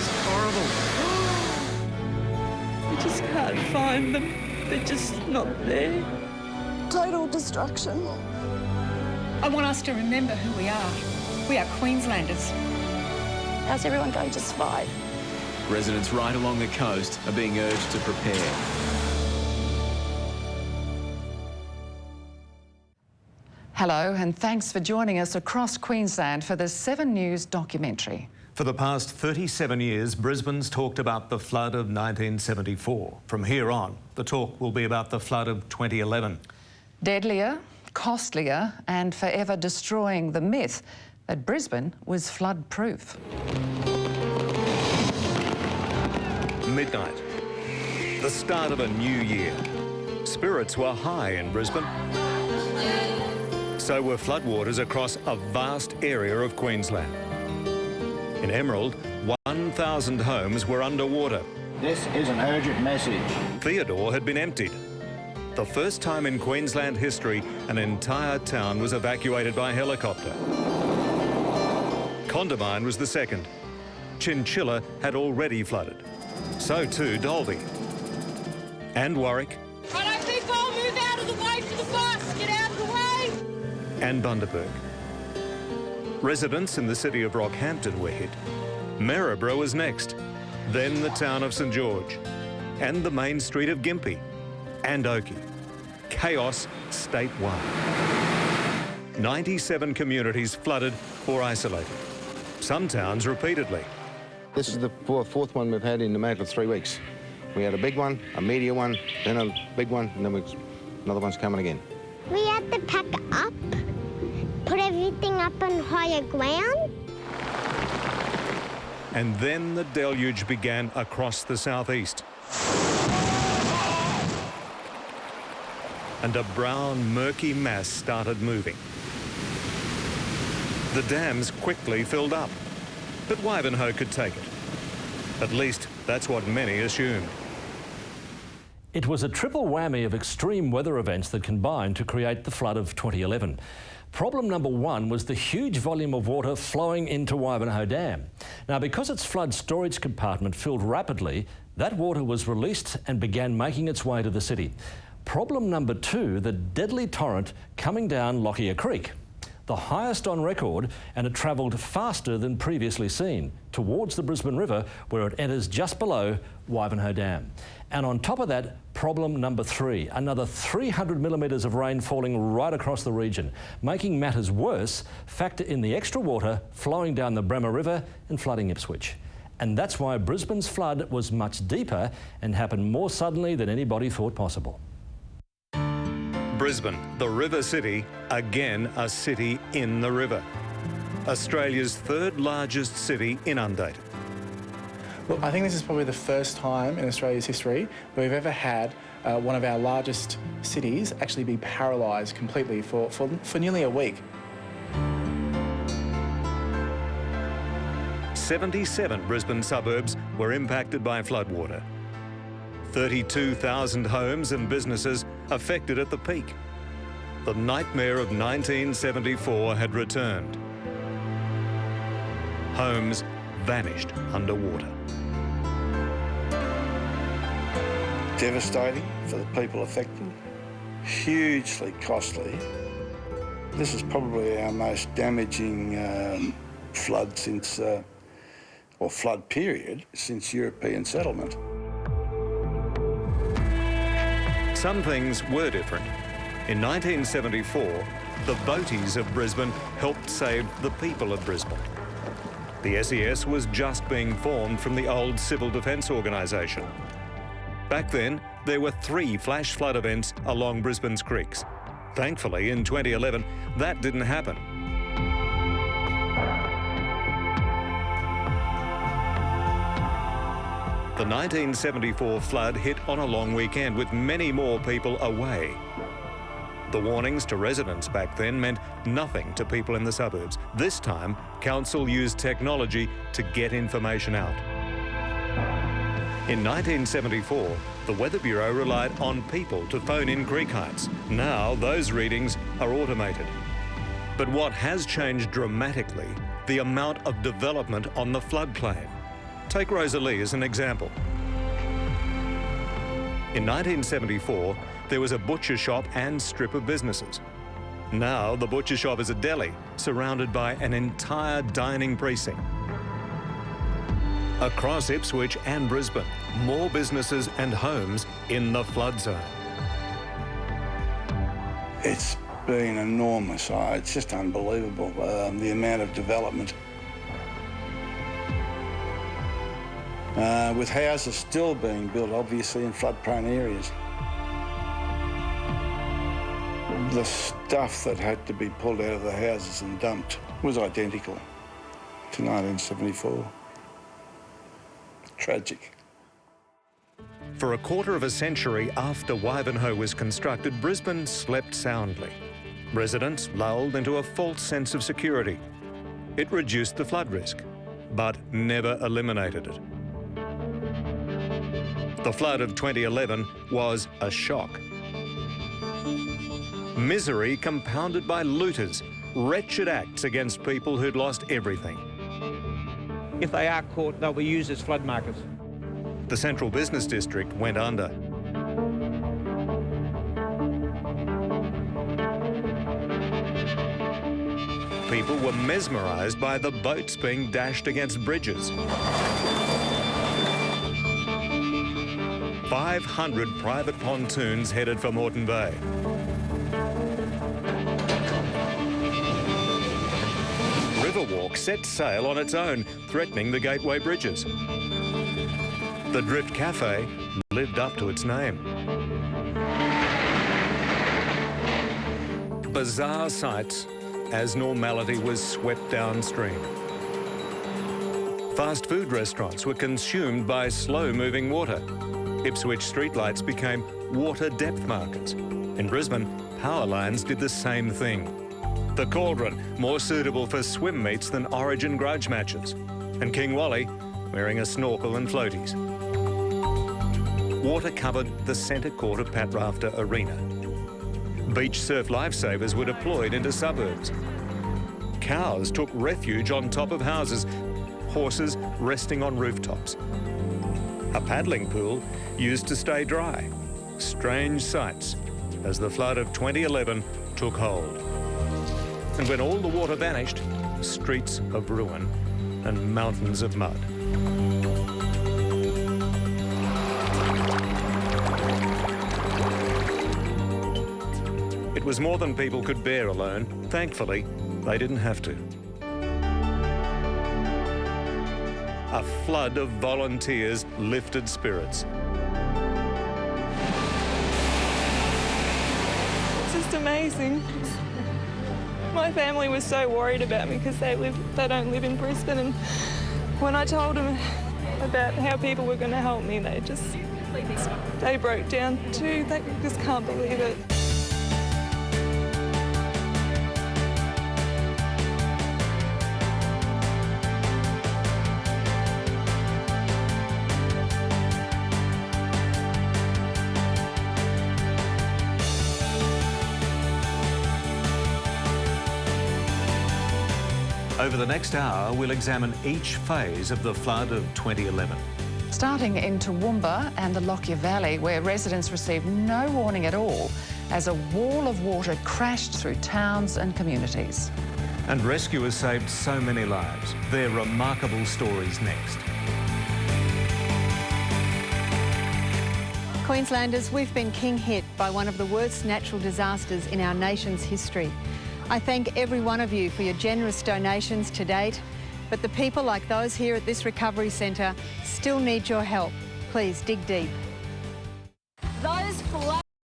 just horrible. We just can't find them. They're just not there. Total destruction. I want us to remember who we are. We are Queenslanders. How's everyone going to survive? Residents right along the coast are being urged to prepare. Hello, and thanks for joining us across Queensland for the 7 News documentary. For the past 37 years, Brisbane's talked about the flood of 1974. From here on, the talk will be about the flood of 2011. Deadlier, Costlier, and forever destroying the myth that Brisbane was flood-proof. Midnight, the start of a new year. Spirits were high in Brisbane. So were floodwaters across a vast area of Queensland. In Emerald, 1,000 homes were underwater. This is an urgent message. Theodore had been emptied. The first time in Queensland history an entire town was evacuated by helicopter. Condamine was the second. Chinchilla had already flooded. So too Dalby. And Warwick. Righto, people, move out of the way for the bus. Get out of the way. And Bundaberg. Residents in the city of Rockhampton were hit. Maryborough was next. Then the town of St George. And the main street of Gympie. And Oakey. Chaos statewide. 97 communities flooded or isolated. Some towns repeatedly. This is the fourth one we've had in a matter of 3 weeks. We had a big one, a medium one, then a big one, and then another one's coming again. We had to pack up, put everything up on higher ground. And then the deluge began across the southeast. And a brown, murky mass started moving. The dams quickly filled up, but Wivenhoe could take it. At least that's what many assumed. It was a triple whammy of extreme weather events that combined to create the flood of 2011. Problem number one was the huge volume of water flowing into Wivenhoe Dam. Now, because its flood storage compartment filled rapidly, that water was released and began making its way to the city. Problem number two, the deadly torrent coming down Lockyer Creek, the highest on record, and it travelled faster than previously seen towards the Brisbane River, where it enters just below Wivenhoe Dam. And on top of that, problem number three, another 300 millimetres of rain falling right across the region. Making matters worse, factor in the extra water flowing down the Bremer River and flooding Ipswich. And that's why Brisbane's flood was much deeper and happened more suddenly than anybody thought possible. Brisbane, the river city, again a city in the river. Australia's third largest city inundated. Look, I think this is probably the first time in Australia's history where we've ever had one of our largest cities actually be paralysed completely for nearly a week. 77 Brisbane suburbs were impacted by floodwater. 32,000 homes and businesses affected at the peak. The nightmare of 1974 had returned. Homes vanished underwater. Devastating for the people affected, hugely costly. This is probably our most damaging flood since, or flood period, since European settlement. Some things were different. In 1974, the boaties of Brisbane helped save the people of Brisbane. The SES was just being formed from the old Civil Defence Organisation. Back then, there were 3 flash flood events along Brisbane's creeks. Thankfully, in 2011, that didn't happen. The 1974 flood hit on a long weekend with many more people away. The warnings to residents back then meant nothing to people in the suburbs. This time, council used technology to get information out. In 1974, the Weather Bureau relied on people to phone in creek heights. Now, those readings are automated. But what has changed dramatically, the amount of development on the floodplain. Take Rosalie as an example. In 1974, there was a butcher shop and strip of businesses. Now, the butcher shop is a deli, surrounded by an entire dining precinct. Across Ipswich and Brisbane, more businesses and homes in the flood zone. It's been enormous. It's just unbelievable, the amount of development. With houses still being built, obviously, in flood-prone areas. The stuff that had to be pulled out of the houses and dumped was identical to 1974. Tragic. For a quarter of a century after Wivenhoe was constructed, Brisbane slept soundly. Residents lulled into a false sense of security. It reduced the flood risk, but never eliminated it. The flood of 2011 was a shock. Misery compounded by looters, wretched acts against people who'd lost everything. If they are caught, they'll be used as flood markers. The central business district went under. People were mesmerised by the boats being dashed against bridges. 500 private pontoons headed for Moreton Bay. Riverwalk set sail on its own, threatening the gateway bridges. The Drift Cafe lived up to its name. Bizarre sights as normality was swept downstream. Fast food restaurants were consumed by slow-moving water. Ipswich streetlights became water depth markers. In Brisbane, power lines did the same thing. The Cauldron, more suitable for swim meets than Origin grudge matches. And King Wally, wearing a snorkel and floaties. Water covered the centre court of Pat Rafter Arena. Beach surf lifesavers were deployed into suburbs. Cows took refuge on top of houses, horses resting on rooftops. A paddling pool used to stay dry. Strange sights as the flood of 2011 took hold. And when all the water vanished, streets of ruin and mountains of mud. It was more than people could bear alone. Thankfully, they didn't have to. A flood of volunteers lifted spirits. It's just amazing. My family was so worried about me because they don't live in Brisbane, and when I told them about how people were going to help me, they broke down too. They just can't believe it. Over the next hour, we'll examine each phase of the flood of 2011. Starting in Toowoomba and the Lockyer Valley, where residents received no warning at all as a wall of water crashed through towns and communities. And rescuers saved so many lives. Their remarkable stories next. Queenslanders, we've been king hit by one of the worst natural disasters in our nation's history. I thank every one of you for your generous donations to date, but the people like those here at this recovery centre still need your help. Please dig deep. Those